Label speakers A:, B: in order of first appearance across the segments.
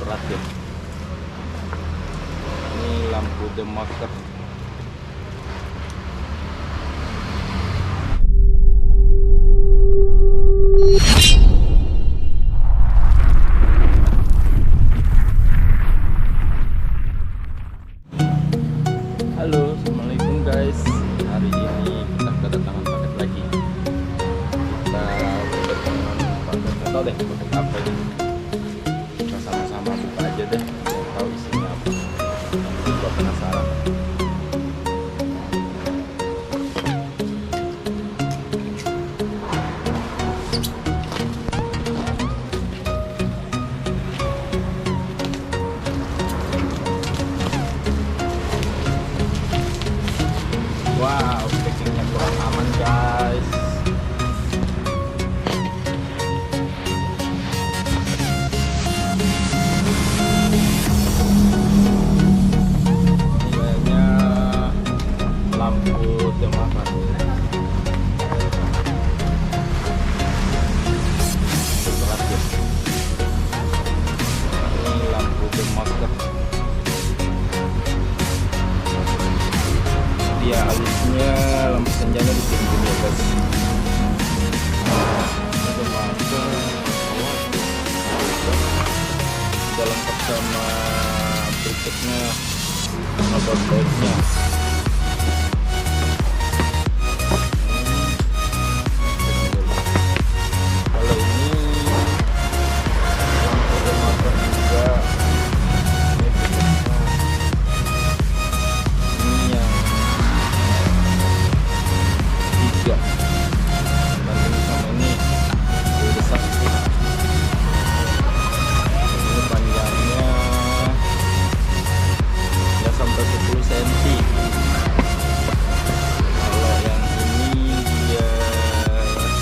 A: berat ya. Ini lampu demaker. Halo, assalamualaikum guys. Hari ini kita kedatangan paket lagi. Kita kedatangan paket, nggak tahu deh paket apa ini. Kita sama-sama buka aja deh, biar tahu isinya apa. Nanti juga penasaran. Wow, packingnya kurang aman guys. Ini kayaknya lampu demaker. Berat ya. Ini lampu demaker. Dia alisnya lampu senjanya di sini ya guys. Ada mata sudah lengkap sama berikutnya motor baiknya. Kalau ini lampu demaker juga. Banding sama ini lebih besar sih. Ini panjangnya nggak sampai 10 cm. Kalau yang ini dia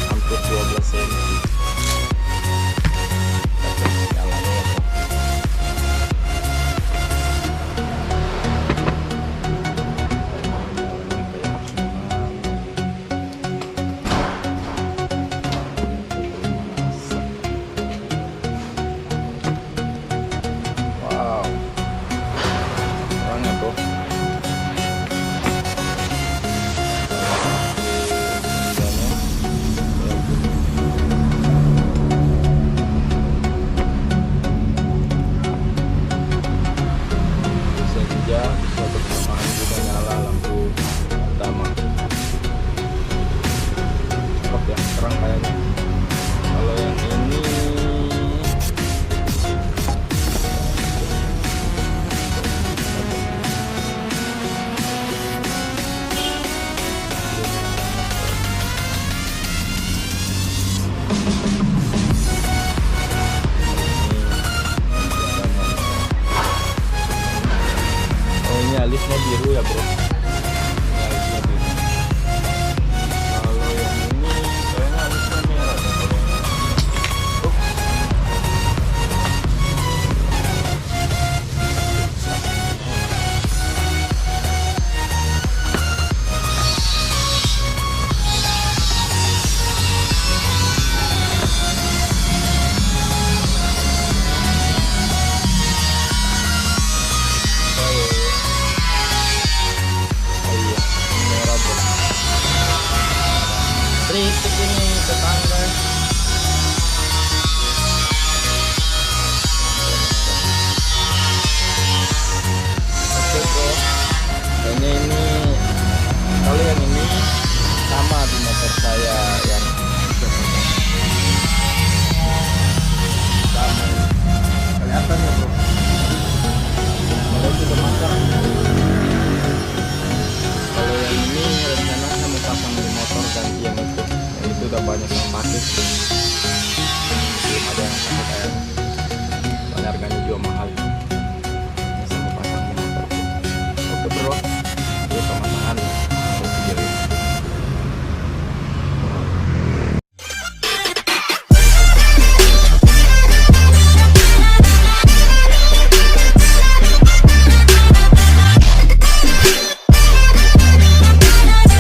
A: hampir 12 cm. Nyalanya ya. Bisa bersamaan juga nyala lampu utama. Cakep ya, terang kayaknya. Kalau yang ini alisnya biru ya bro. Ini alisnya biru. Kalau yang ini kayaknya alisnya merah deh. Berisik ini tetangga. Oke bro, kayaknya ini kalau yang ini sama di motor saya yang sama. Kelihatan ya bro. Kalau sudah masak. Kalau yang ini rencananya mau pasang di motor ganti yang itu udah banyak yang pakai. Belum ada yang pakai kayak soalnya harganya juga mahal. Bisa mau pasang di motor. Oke bro.